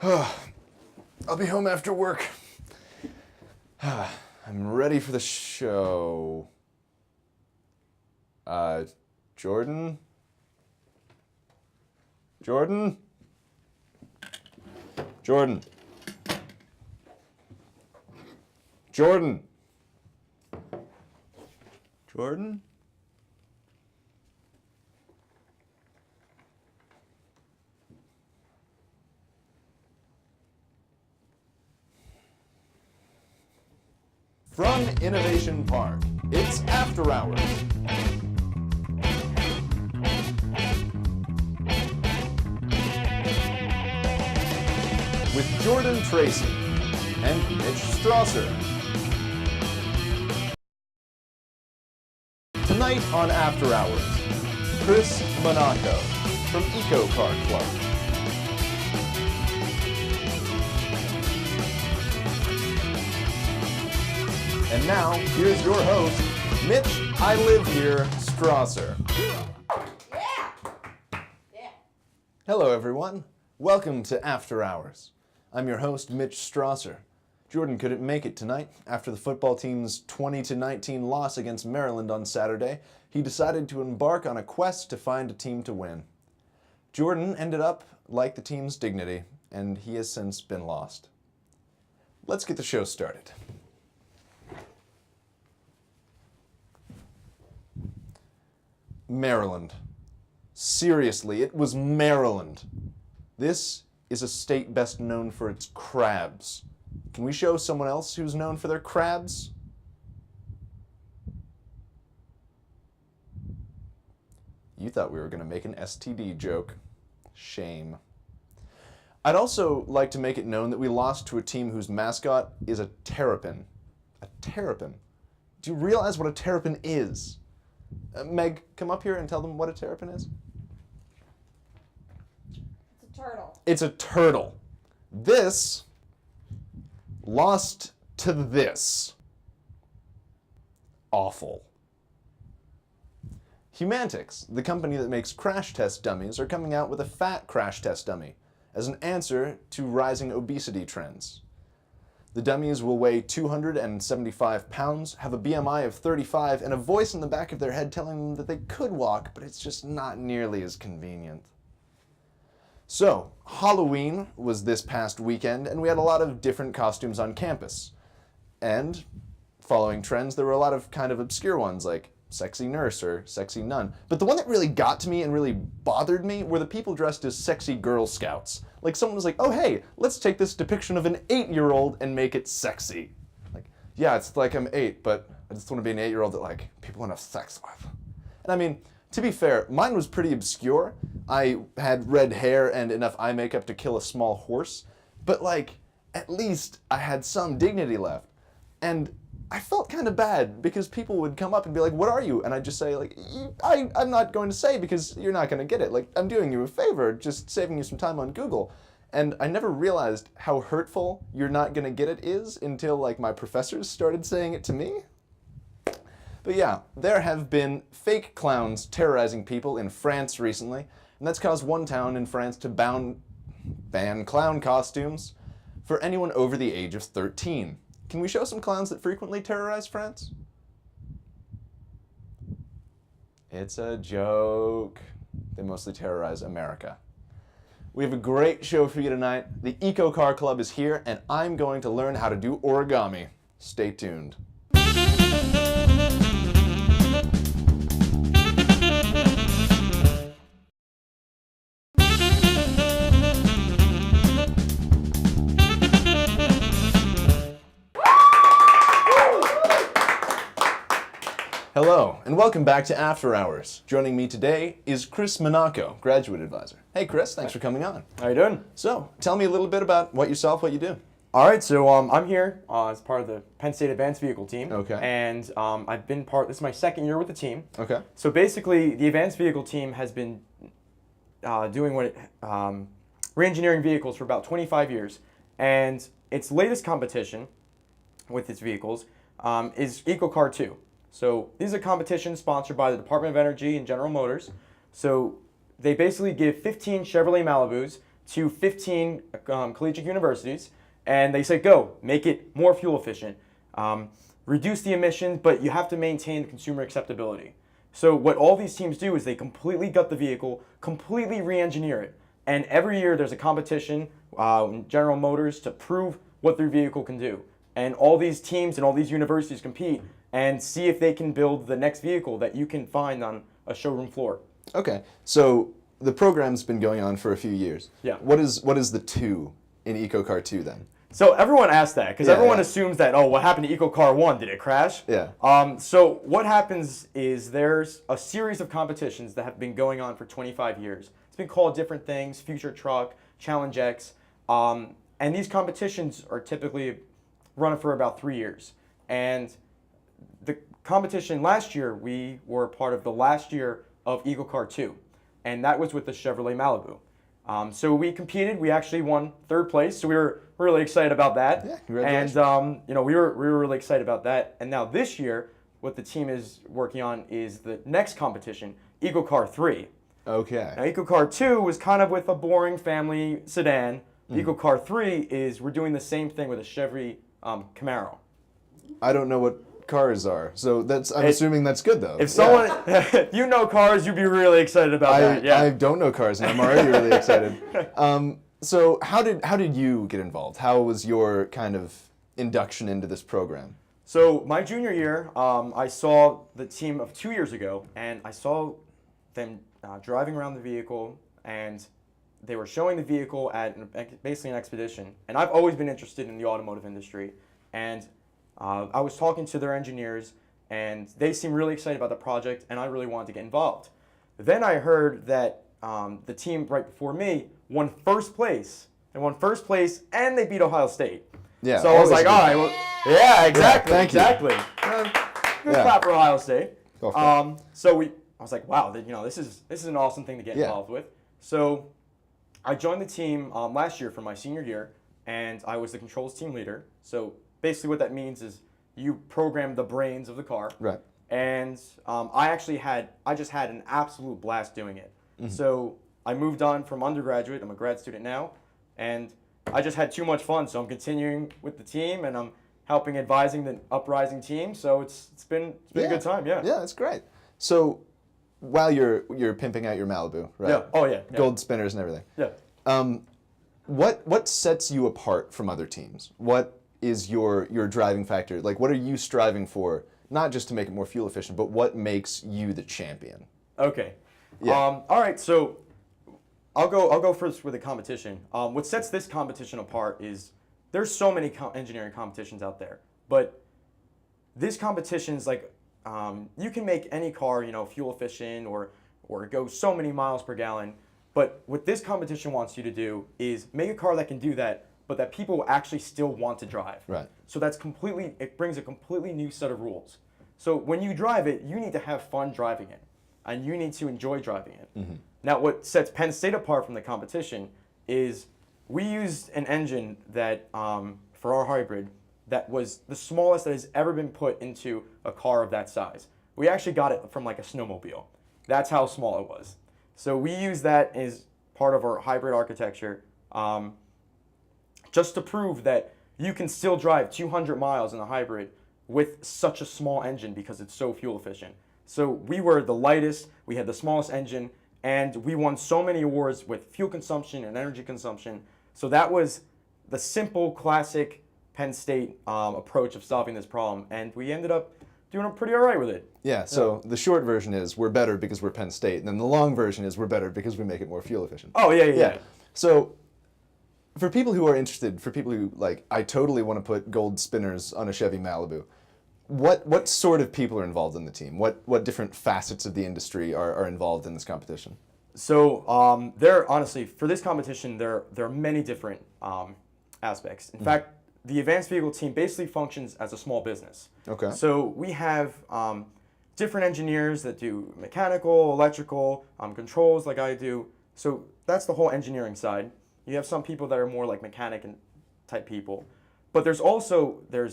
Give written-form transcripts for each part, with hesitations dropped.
I'll be home after work. I'm ready for the show. Jordan? Jordan? Jordan? Jordan? Jordan? From Innovation Park, it's After Hours. With Jordan Tracy and Mitch Strasser. Tonight on After Hours, Chris Monaco from Eco Car Club. And now, here's your host, Mitch, I Live Here, Strasser. Yeah! Hello, everyone. Welcome to After Hours. I'm your host, Mitch Strasser. Jordan couldn't make it tonight. After the football team's 20-19 loss against Maryland on Saturday, he decided to embark on a quest to find a team to win. Jordan ended up like the team's dignity, and he has since been lost. Let's get the show started. Maryland. Seriously, it was Maryland. This is a state best known for its crabs. Can we show someone else who's known for their crabs? You thought we were going to make an STD joke. Shame. I'd also like to make it known that we lost to a team whose mascot is a terrapin. A terrapin. Do you realize what a terrapin is? Meg, come up here and tell them what a terrapin is. It's a turtle. It's a turtle. This lost to this. Awful. Humantix, the company that makes crash test dummies, are coming out with a fat crash test dummy as an answer to rising obesity trends. The dummies will weigh 275 pounds, have a BMI of 35, and a voice in the back of their head telling them that they could walk, but it's just not nearly as convenient. So, Halloween was this past weekend, and we had a lot of different costumes on campus. And, following trends, there were a lot of kind of obscure ones, like sexy nurse or sexy nun. But the one that really got to me and really bothered me were the people dressed as sexy Girl Scouts. Like, someone was like, oh hey, let's take this depiction of an 8-year-old and make it sexy. Like, yeah, it's like I'm 8, but I just want to be an 8-year-old that, like, people want to have sex with. And I mean, to be fair, mine was pretty obscure. I had red hair and enough eye makeup to kill a small horse, but, like, at least I had some dignity left. And I felt kind of bad because people would come up and be like, what are you? And I'd just say, like, I'm not going to say because you're not going to get it. Like, I'm doing you a favor, just saving you some time on Google. And I never realized how hurtful you're not going to get it is until, like, my professors started saying it to me. But yeah, there have been fake clowns terrorizing people in France recently, and that's caused one town in France to ban clown costumes for anyone over the age of 13. Can we show some clowns that frequently terrorize France? It's a joke. They mostly terrorize America. We have a great show for you tonight. The Eco Car Club is here, and I'm going to learn how to do origami. Stay tuned. Hello, and welcome back to After Hours. Joining me today is Chris Monaco, graduate advisor. Hey Chris, thanks for coming on. How you doing? So, tell me a little bit about yourself, what you do. All right, so I'm here as part of the Penn State Advanced Vehicle team. Okay. And I've been this is my second year with the team. Okay. So basically, the Advanced Vehicle team has been doing re-engineering vehicles for about 25 years. And its latest competition with its vehicles is Eco Car 2. So these are competitions sponsored by the Department of Energy and General Motors. So they basically give 15 Chevrolet Malibus to 15 collegiate universities, and they say, go, make it more fuel efficient, reduce the emissions, but you have to maintain the consumer acceptability. So what all these teams do is they completely gut the vehicle, completely re-engineer it, and every year there's a competition in General Motors to prove what their vehicle can do. And all these teams and all these universities compete and see if they can build the next vehicle that you can find on a showroom floor. Okay, so the program's been going on for a few years. Yeah. What is the 2 in Eco Car 2 then? So everyone asks that because Yeah, everyone yeah. assumes that, oh, what happened to Eco Car 1? Did it crash? Yeah. So what happens is there's a series of competitions that have been going on for 25 years. It's been called different things, Future Truck, Challenge X, and these competitions are typically run for about 3 years. And the competition last year, we were part of the last year of Eco Car 2, and that was with the Chevrolet Malibu. So we competed. We actually won 3rd place. So we were really excited about that. Yeah, congratulations. And we were really excited about that. And now this year, what the team is working on is the next competition, Eco Car 3. Okay. Now Eco Car 2 was kind of with a boring family sedan. Eco Car 3 is we're doing the same thing with a Chevy Camaro. I don't know what cars are, so I'm assuming that's good though. If someone you know cars, you'd be really excited about that. Yeah. I don't know cars, and I'm already really excited. So how did you get involved? How was your kind of induction into this program? So my junior year, I saw the team of 2 years ago, and I saw them driving around the vehicle, and they were showing the vehicle at basically an expedition. And I've always been interested in the automotive industry, and I was talking to their engineers, and they seemed really excited about the project, and I really wanted to get involved. Then I heard that the team right before me won 1st place. They won 1st place, and they beat Ohio State. Yeah. So I was like, all right, well, yeah, exactly, thank you. exactly. Good clap for Ohio State. Go for it. So I was like, wow, this is an awesome thing to get involved with. So I joined the team last year for my senior year, and I was the controls team leader. So basically what that means is you program the brains of the car. Right. And I just had an absolute blast doing it. So I moved on from undergraduate. I'm a grad student now, and I just had too much fun. So I'm continuing with the team, and I'm helping advising the uprising team. So it's been a good time. Yeah. Yeah, that's great. So while you're pimping out your Malibu, right? Yeah. Oh yeah. Gold spinners and everything. Yeah. What sets you apart from other teams? What is your driving factor? Like, what are you striving for? Not just to make it more fuel efficient, but what makes you the champion? Okay. Yeah. All right. So I'll go first with the competition. What sets this competition apart is there's so many engineering competitions out there, but this competition is like you can make any car fuel efficient or go so many miles per gallon. But what this competition wants you to do is make a car that can do that, but that people actually still want to drive. Right. So it brings a completely new set of rules. So when you drive it, you need to have fun driving it, and you need to enjoy driving it. Now, what sets Penn State apart from the competition is we used an engine that, for our hybrid, that was the smallest that has ever been put into a car of that size. We actually got it from like a snowmobile. That's how small it was. So we use that as part of our hybrid architecture, just to prove that you can still drive 200 miles in a hybrid with such a small engine because it's so fuel efficient. So we were the lightest, we had the smallest engine, and we won so many awards with fuel consumption and energy consumption. So that was the simple, classic Penn State approach of solving this problem, and we ended up doing pretty all right with it. Yeah, so the short version is we're better because we're Penn State, and then the long version is we're better because we make it more fuel efficient. Oh, yeah. So for people who are interested, for people who I totally want to put gold spinners on a Chevy Malibu, what sort of people are involved in the team? What different facets of the industry are involved in this competition? So honestly, for this competition, there are many different aspects. In fact, the advanced vehicle team basically functions as a small business. Okay. So we have different engineers that do mechanical, electrical, controls like I do. So that's the whole engineering side. You have some people that are more like mechanic and type people. But there's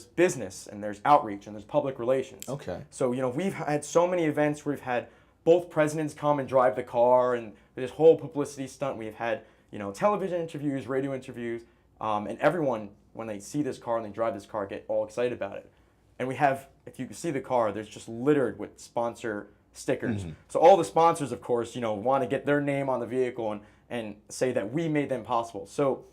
business, and there's outreach, and there's public relations. Okay. So, we've had so many events where we've had both presidents come and drive the car, and this whole publicity stunt. We've had, television interviews, radio interviews, and everyone, when they see this car and they drive this car, get all excited about it. And we have, if you can see the car, there's just littered with sponsor stickers. So all the sponsors, of course, want to get their name on the vehicle and say that we made them possible. So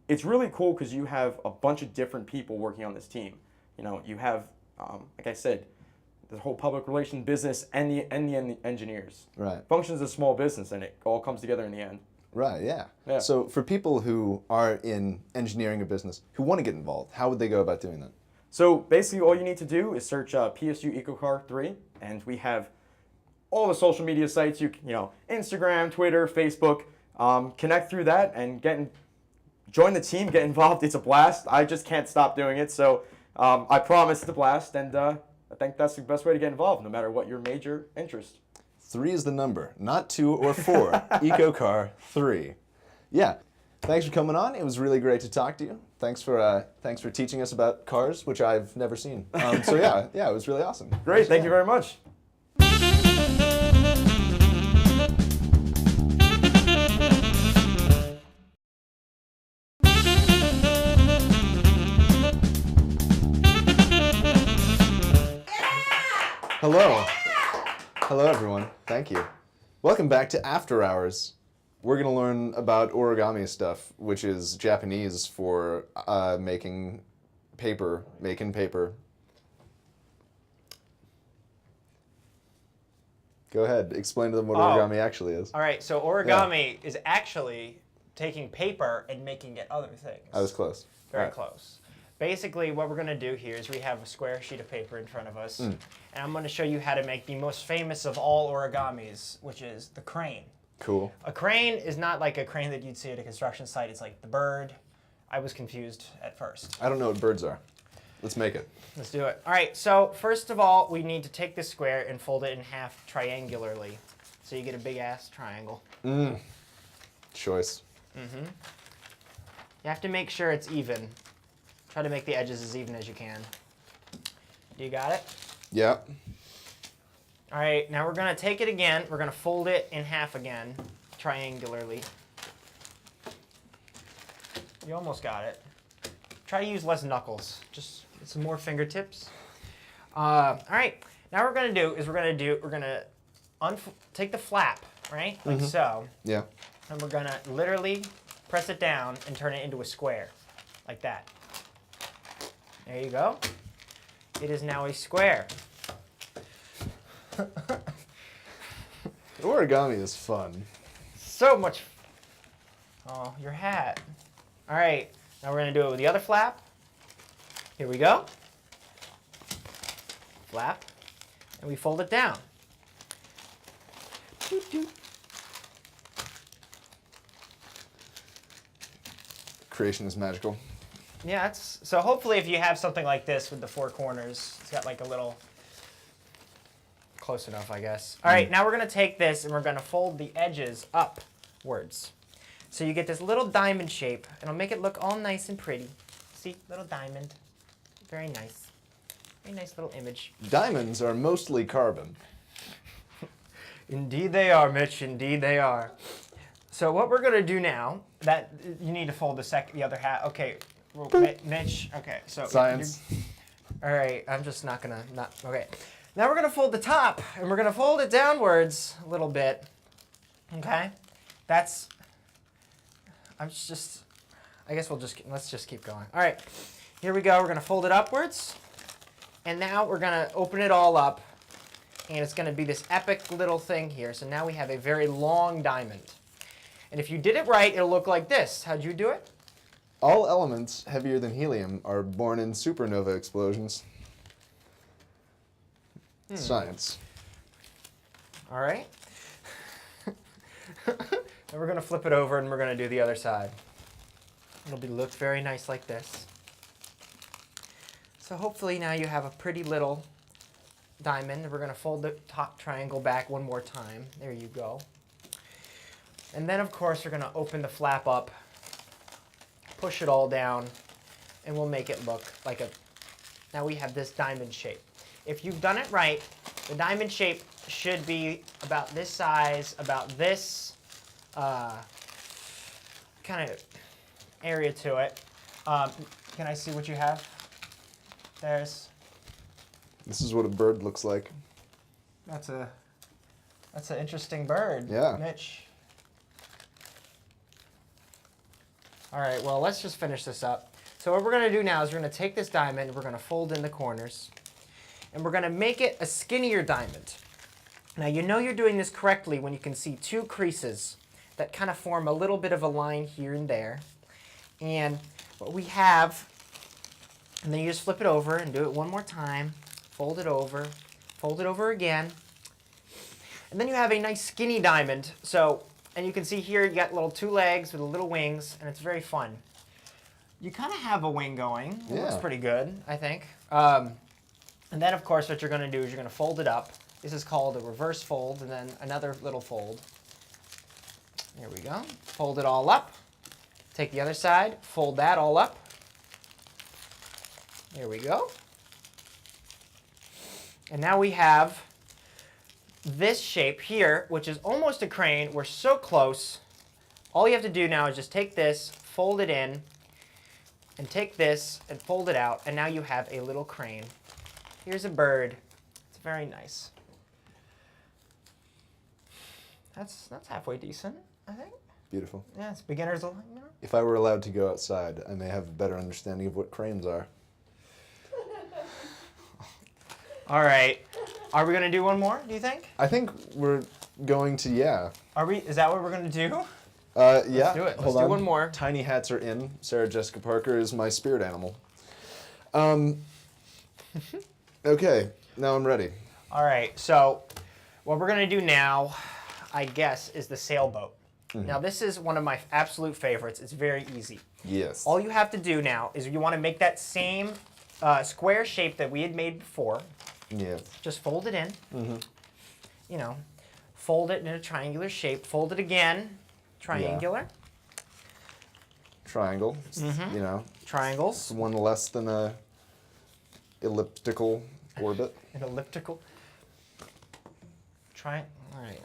it's really cool because you have a bunch of different people working on this team. You have, like I said, the whole public relations business and the engineers. Right. Functions as a small business, and it all comes together in the end. Right, yeah. Yeah. So for people who are in engineering a business, who want to get involved, how would they go about doing that? So basically all you need to do is search PSU Eco Car 3, and we have all the social media sites, Instagram, Twitter, Facebook, connect through that and join the team, get involved. It's a blast. I just can't stop doing it. So I promise it's a blast, and I think that's the best way to get involved, no matter what your major interest. 3 is the number, not 2 or 4. Eco Car 3. Yeah. Thanks for coming on. It was really great to talk to you. Thanks for teaching us about cars, which I've never seen. So yeah, it was really awesome. Great. Thank you very much. Hello. Hello, everyone. Thank you. Welcome back to After Hours. We're going to learn about origami stuff, which is Japanese for making paper. Go ahead. Explain to them what origami actually is. All right, so origami is actually taking paper and making it other things. I was close. Very close. Basically, what we're going to do here is we have a square sheet of paper in front of us, and I'm going to show you how to make the most famous of all origamis, which is the crane. Cool. A crane is not like a crane that you'd see at a construction site. It's like the bird. I was confused at first. I don't know what birds are. Let's make it. Let's do it. All right, so first of all, we need to take this square and fold it in half triangularly, so you get a big-ass triangle. Choice. You have to make sure it's even. Try to make the edges as even as you can. You got it? Yeah. All right, now we're going to take it again. We're going to fold it in half again, triangularly. You almost got it. Try to use less knuckles. Just get some more fingertips. All right, now what we're going to do is we're going to take the flap, right? Like so. Yeah. And we're going to literally press it down and turn it into a square, like that. There you go. It is now a square. Origami is fun. So much. Oh, your hat. All right. Now we're going to do it with the other flap. Here we go. Flap. And we fold it down. Doot, doot. Creation is magical. Yeah, so hopefully if you have something like this with the 4 corners, it's got like a little, close enough, I guess. All right, now we're going to take this and we're going to fold the edges upwards. So you get this little diamond shape, and it'll make it look all nice and pretty. See, little diamond. Very nice. Very nice little image. Diamonds are mostly carbon. Indeed they are, Mitch. Indeed they are. So what we're going to do now, that you need to fold the other half. Okay. Mitch, okay, so science. All right, I'm just not gonna okay. Now we're gonna fold the top, and we're gonna fold it downwards a little bit. Okay, I guess let's just keep going. All right, here we go. We're gonna fold it upwards, and now we're gonna open it all up, and it's gonna be this epic little thing here. So now we have a very long diamond, and if you did it right, it'll look like this. How'd you do it? All elements heavier than helium are born in supernova explosions. Science. All right. And we're going to flip it over and we're going to do the other side. It'll look very nice like this. So hopefully now you have a pretty little diamond. We're going to fold the top triangle back one more time. There you go. And then, of course, we're going to open the flap up, push it all down, and we'll make it look like now we have this diamond shape. If you've done it right, the diamond shape should be about this size, about this kind of area to it. Can I see what you have? There's. This is what a bird looks like. That's an interesting bird. Yeah. Mitch. All right, well, let's just finish this up. So what we're going to do now is we're going to take this diamond, we're going to fold in the corners, and we're going to make it a skinnier diamond. Now, you know you're doing this correctly when you can see two creases that kind of form a little bit of a line here and there. And what we have, and then you just flip it over and do it one more time, fold it over again, and then you have a nice skinny diamond. So, and you can see here you got little two legs with little wings, and it's very fun. You kind of have a wing going. It Yeah. looks pretty good, I think. And then, of course, what you're going to do is you're going to fold it up. This is called a reverse fold, and then another little fold. There we go. Fold it all up. Take the other side, fold that all up. There we go. And now we have this shape here, which is almost a crane. We're so close. All you have to do now is just take this, fold it in, and take this and fold it out, and now you have a little crane. Here's a bird. It's very nice. That's halfway decent, I think. Beautiful. Yeah, it's beginner's, you know. If I were allowed to go outside, I may have a better understanding of what cranes are. All right. Are we going to do one more, do you think? I think we're going to, yeah. Are we? Is that what we're going to do? Yeah. Let's do it. Let's do one more. Tiny hats are in. Sarah Jessica Parker is my spirit animal. Okay, now I'm ready. All right. So what we're going to do now, I guess, is the sailboat. Now, this is one of my absolute favorites. It's very easy. Yes. All you have to do now is you want to make that same square shape that we had made before. Yes. Just fold it in. You know, fold it in a triangular shape. Fold it again. Triangular. Triangle. You know, Triangles. one less than a elliptical orbit. An elliptical. All right.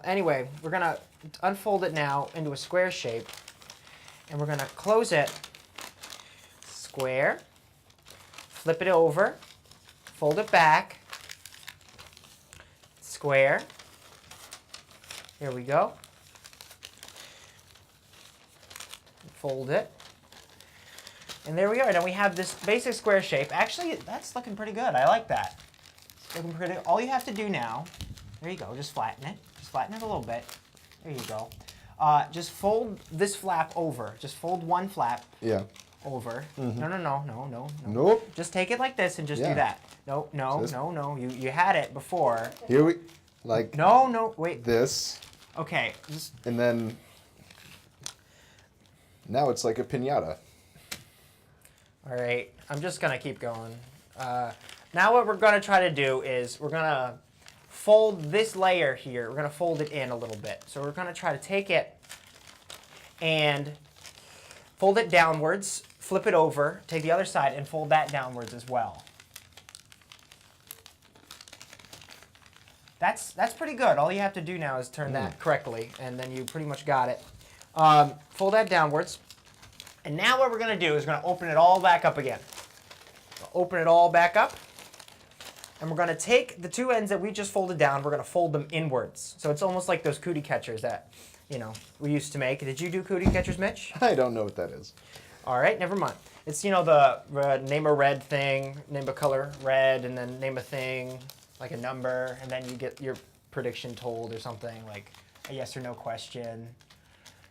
Anyway, we're going to unfold it now into a square shape. And we're going to close it. Square. Flip it over. Fold it back. Square. Here we go. Fold it. And there we are. Now we have this basic square shape. Actually, that's looking pretty good. I like that. It's looking pretty. All you have to do now, there you go, just flatten it. Just flatten it a little bit. There you go. Just fold this flap over. Just fold one flap Yeah. over. No. Nope. Just take it like this and just Yeah. do that. No. You had it before. Here we, like No, wait. this, Okay. Just, and then now it's like a piñata. all right. I'm just going to keep going. Now what we're going to try to do is we're going to fold this layer here. We're going to fold it in a little bit. So we're going to try to take it and fold it downwards, flip it over, take the other side, and fold that downwards as well. That's pretty good. All you have to do now is turn that correctly, and then you pretty much got it. Fold that downwards. And now what we're going to do is we're going to open it all back up again. Open it all back up. And we're going to take the two ends that we just folded down, we're going to fold them inwards. So it's almost like those cootie catchers that, you know, we used to make. Did you do cootie catchers, Mitch? I don't know what that is. All right, never mind. It's, you know, the name a red thing, name a color red, and then name a thing, like a number, and then you get your prediction told or something, like a yes or no question.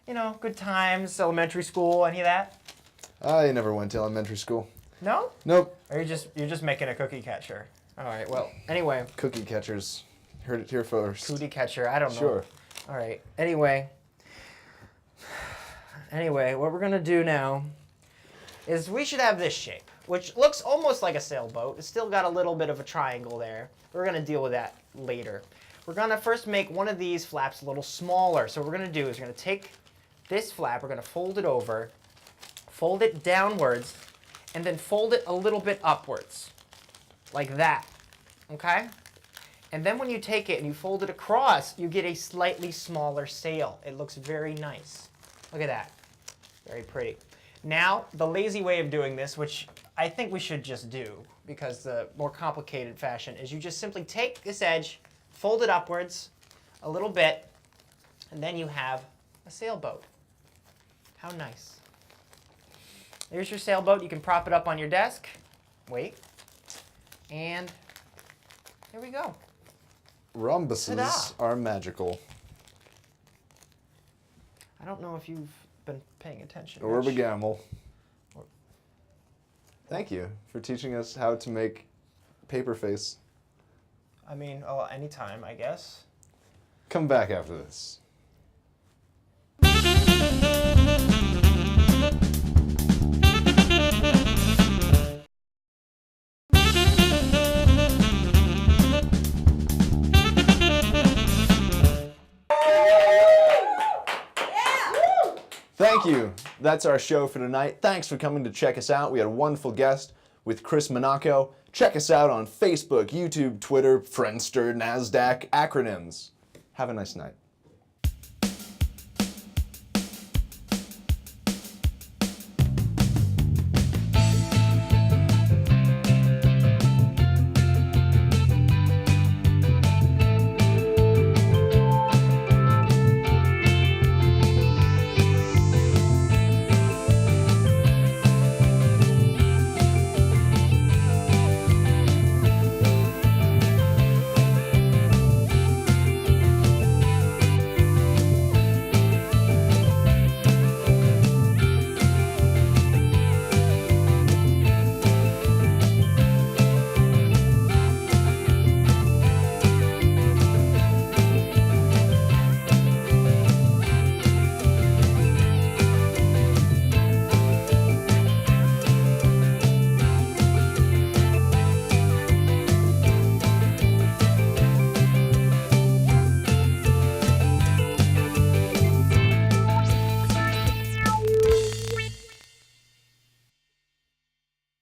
You know, good times, elementary school, any of that? I never went to elementary school. No? Nope. Or you're just making a cookie catcher? All right, well, anyway. Cookie catchers. Heard it here first. Cookie catcher, I don't know. Sure. All right, anyway, what we're going to do now is we should have this shape, which looks almost like a sailboat. It's still got a little bit of a triangle there. We're going to deal with that later. We're going to first make one of these flaps a little smaller. So what we're going to do is we're going to take this flap, we're going to fold it over, fold it downwards, and then fold it a little bit upwards, like that, okay? And then when you take it and you fold it across, you get a slightly smaller sail. It looks very nice. Look at that. Very pretty. Now, the lazy way of doing this, which I think we should just do, because the more complicated fashion is you just simply take this edge, fold it upwards a little bit, and then you have a sailboat. How nice. There's your sailboat. You can prop it up on your desk. Wait. And there we go. Rhombuses Ta-da. are magical. I don't know if you've been paying attention. Origami. Thank you for teaching us how to make paper face. I mean, oh, anytime, I guess. Come back after this. Thank you. That's our show for tonight. Thanks for coming to check us out. We had a wonderful guest with Chris Monaco. Check us out on Facebook, YouTube, Twitter, Friendster, NASDAQ, acronyms. Have a nice night.